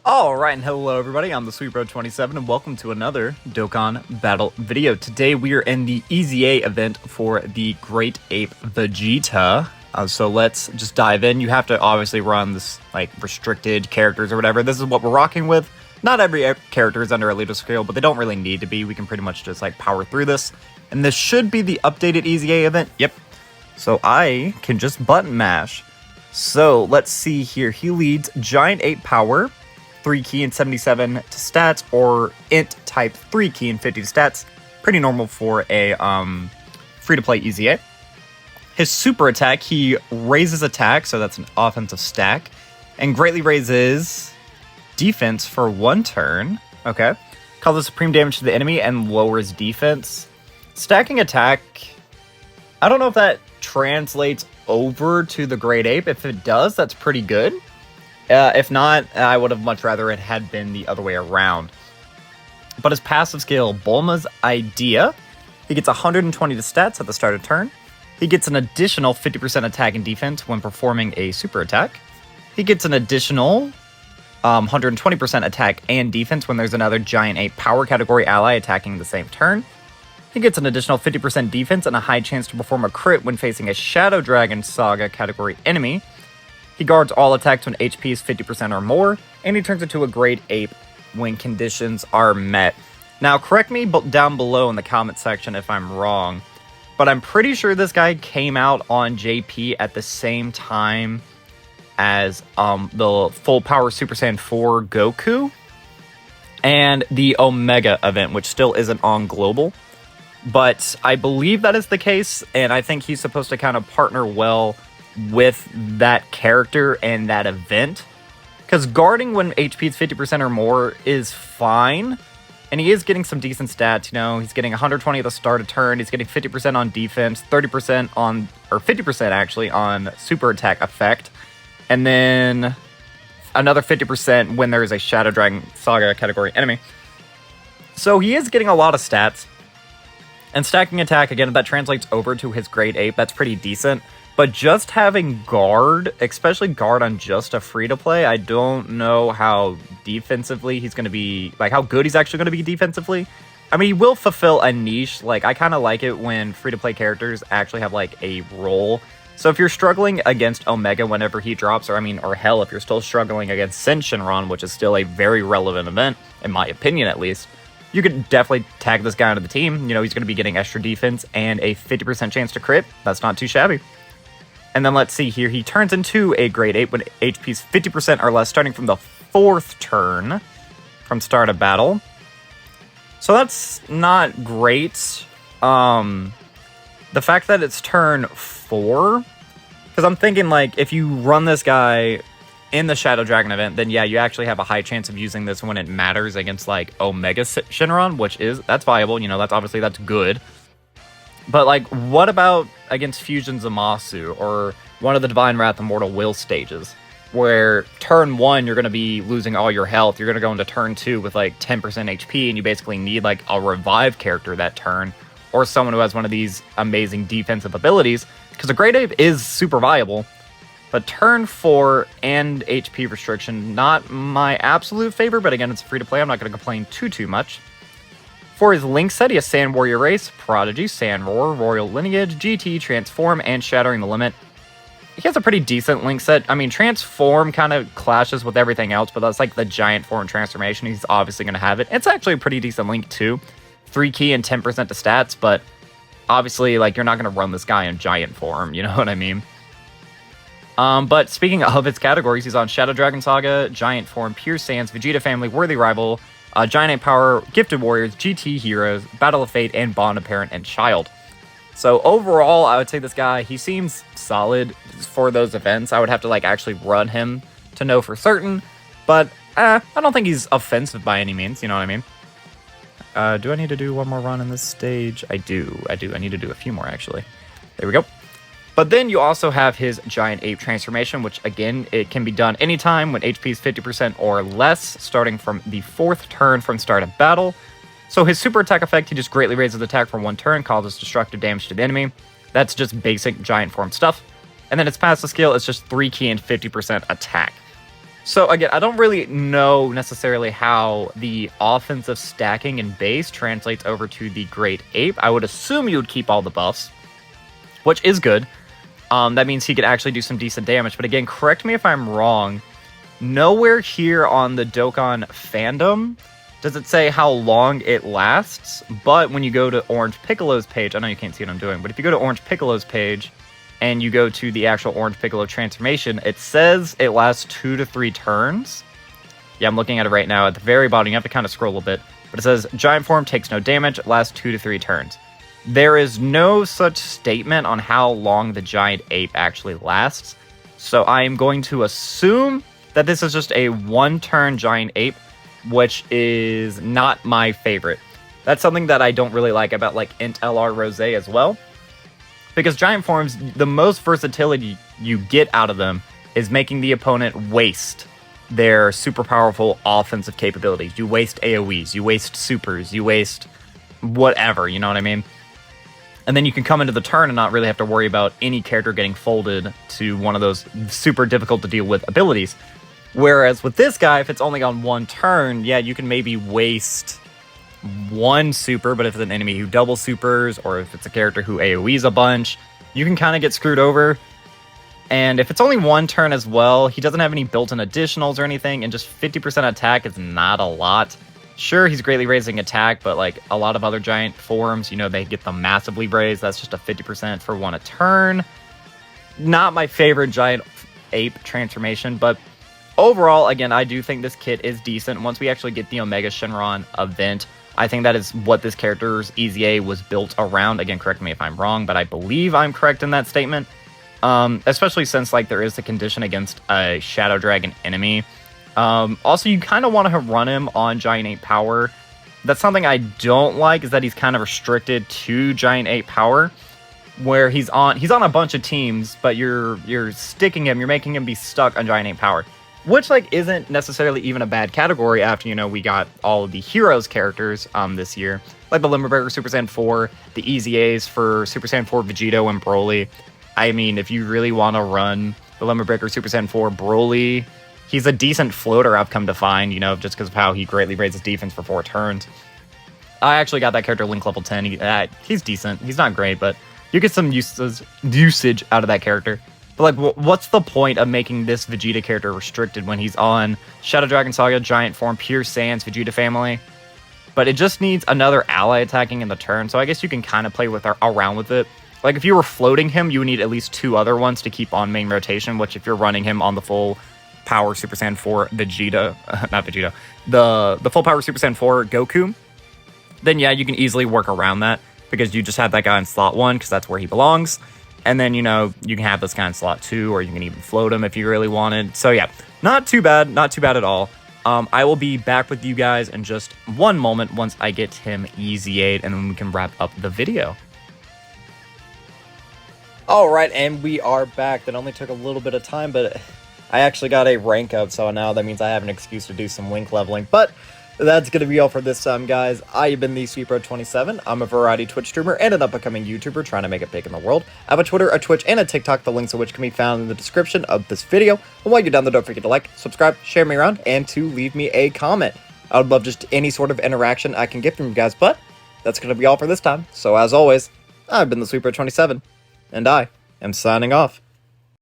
Alright, and hello everybody, I'm the SweetBro27 and welcome to another Dokkan Battle video. Today we are in the EZA event for the Great Ape VEGETA. So let's just dive in. You have to obviously run this, like, restricted characters or whatever. This is what we're rocking with. Not every character is under Elite scale, but they don't really need to be. We can pretty much just, like, power through this. And this should be the updated EZA event. Yep. So I can just button mash. So let's see here. He leads Giant Ape Power, 3 key and 77 to stats, or int type 3 key and 50 to stats. Pretty normal for a free-to-play EZA. His super attack, he raises attack, so that's an offensive stack, and greatly raises defense for 1 turn. Okay. Causes supreme damage to the enemy and lowers defense. Stacking attack, I don't know if that translates over to the Great Ape. If it does, that's pretty good. If not, I would have much rather it had been the other way around. But his passive skill, Bulma's Idea, he gets 120 to stats at the start of turn. He gets an additional 50% attack and defense when performing a super attack. He gets an additional 120% attack and defense when there's another Giant Ape Power category ally attacking the same turn. He gets an additional 50% defense and a high chance to perform a crit when facing a Shadow Dragon Saga category enemy. He guards all attacks when HP is 50% or more, and he turns into a Great Ape when conditions are met. Now, correct me down below in the comment section if I'm wrong, but I'm pretty sure this guy came out on JP at the same time as the Full Power Super Saiyan 4 Goku and the Omega event, which still isn't on Global. But I believe that is the case, and I think he's supposed to kind of partner well with that character and that event, because guarding when HP is 50% or more is fine, and he is getting some decent stats. You know, he's getting 120 at the start of turn, he's getting 50% on defense, 30% on, or 50% actually on super attack effect, and then another 50% when there's a Shadow Dragon Saga category enemy. So he is getting a lot of stats, and stacking attack, again, if that translates over to his Great Ape, that's pretty decent. But just having guard, especially guard on just a free-to-play, I don't know how defensively he's going to be, like how good he's actually going to be defensively. I mean, he will fulfill a niche. Like, I kind of like it when free-to-play characters actually have, like, a role. So if you're struggling against Omega whenever he drops, or hell, if you're still struggling against Shenron, which is still a very relevant event, in my opinion at least, you could definitely tag this guy onto the team. You know, he's going to be getting extra defense and a 50% chance to crit. That's not too shabby. And then let's see here. He turns into a Great Ape when HP is 50% or less, starting from the 4th turn from start of battle. So that's not great. The fact that it's turn 4, because I'm thinking, like, if you run this guy in the Shadow Dragon event, then yeah, you actually have a high chance of using this when it matters against, like, Omega Shenron, that's viable. You know, that's good. But, like, what about against Fusion Zamasu or one of the Divine Wrath Immortal Will stages, where turn 1 you're going to be losing all your health, you're going to go into turn 2 with, like, 10% HP, and you basically need, like, a revive character that turn, or someone who has one of these amazing defensive abilities, because a Great Ape is super viable. But turn 4 and HP restriction, not my absolute favorite, but again, it's free to play, I'm not going to complain too much. For his Link set, he has Sand Warrior Race, Prodigy, Sand Roar, Royal Lineage, GT, Transform, and Shattering the Limit. He has a pretty decent Link set. I mean, Transform kind of clashes with everything else, but that's like the giant form transformation. He's obviously going to have it. It's actually a pretty decent Link too. 3 key and 10% to stats, but obviously, like, you're not going to run this guy in giant form, you know what I mean? But speaking of its categories, he's on Shadow Dragon Saga, Giant Form, Pure Sands, Vegeta Family, Worthy Rival, Giant Ape Power, Gifted Warriors, GT Heroes, Battle of Fate, and Bond of Parent and Child. So overall, I would say this guy, he seems solid for those events. I would have to, like, actually run him to know for certain, but I don't think he's offensive by any means, you know what I mean? Do I need to do one more run in this stage? I do. I need to do a few more, actually. There we go. But then you also have his Giant Ape transformation, which, again, it can be done anytime when HP is 50% or less, starting from the 4th turn from start of battle. So his super attack effect, he just greatly raises attack for 1 turn, causes destructive damage to the enemy. That's just basic giant form stuff. And then its passive skill is just 3 key and 50% attack. So again, I don't really know necessarily how the offensive stacking in base translates over to the Great Ape. I would assume you would keep all the buffs, which is good. That means he could actually do some decent damage. But again, correct me if I'm wrong. Nowhere here on the Dokkan fandom does it say how long it lasts. But when you go to Orange Piccolo's page, I know you can't see what I'm doing, but if you go to Orange Piccolo's page and you go to the actual Orange Piccolo transformation, it says it lasts 2 to 3 turns. Yeah, I'm looking at it right now. At the very bottom, you have to kind of scroll a bit. But it says, Giant Form takes no damage, lasts 2 to 3 turns. There is no such statement on how long the Giant Ape actually lasts. So I am going to assume that this is just a 1-turn Giant Ape, which is not my favorite. That's something that I don't really like about like Int LR Rose as well. Because Giant Forms, the most versatility you get out of them is making the opponent waste their super powerful offensive capabilities. You waste AoEs, you waste supers, you waste whatever, you know what I mean? And then you can come into the turn and not really have to worry about any character getting folded to one of those super difficult to deal with abilities. Whereas with this guy, if it's only on 1 turn, yeah, you can maybe waste 1 super, but if it's an enemy who double supers, or if it's a character who AoEs a bunch, you can kind of get screwed over. And if it's only 1 turn as well, he doesn't have any built-in additionals or anything, and just 50% attack is not a lot. Sure, he's greatly raising attack, but like a lot of other giant forms, you know, they get them massively raised. That's just a 50% for 1 a turn. Not my favorite giant ape transformation, but overall, again, I do think this kit is decent. Once we actually get the Omega Shenron event, I think that is what this character's EZA was built around. Again, correct me if I'm wrong, but I believe I'm correct in that statement. Especially since like there is a condition against a Shadow Dragon enemy. Also, you kind of want to run him on Giant Ape Power. That's something I don't like, is that he's kind of restricted to Giant Ape Power, where he's on a bunch of teams, but you're sticking him, you're making him be stuck on Giant Ape Power. Which, like, isn't necessarily even a bad category after, you know, we got all of the Heroes characters this year. Like the Limberbreaker Super Saiyan 4, the EZAs for Super Saiyan 4 Vegeta and Broly. I mean, if you really want to run the Limberbreaker Super Saiyan 4 Broly, he's a decent floater, I've come to find, you know, just because of how he greatly raises defense for 4 turns. I actually got that character Link level 10. He's decent. He's not great, but you get some usage out of that character. But like, what's the point of making this Vegeta character restricted when he's on Shadow Dragon Saga, Giant Form, Pure Saiyans, Vegeta family? But it just needs another ally attacking in the turn, so I guess you can kind of play around with it. Like, if you were floating him, you would need at least 2 other ones to keep on main rotation, which if you're running him on the full power Super Saiyan 4 Vegeta, not Vegeta, the full power Super Saiyan 4 Goku, then yeah, you can easily work around that, because you just have that guy in slot 1, because that's where he belongs. And then, you know, you can have this guy in slot 2, or you can even float him if you really wanted. So yeah, not too bad at all. I will be back with you guys in just one moment once I get him EZA'd, and then we can wrap up the video. Alright, and we are back. That only took a little bit of time, but I actually got a rank up, so now that means I have an excuse to do some link leveling. But that's going to be all for this time, guys. I have been the SweetBro27. I'm a variety Twitch streamer and an up-and-coming YouTuber trying to make it big in the world. I have a Twitter, a Twitch, and a TikTok, the links of which can be found in the description of this video. And while you're down there, don't forget to like, subscribe, share me around, and to leave me a comment. I would love just any sort of interaction I can get from you guys, but that's going to be all for this time. So as always, I've been the SweetBro27, and I am signing off.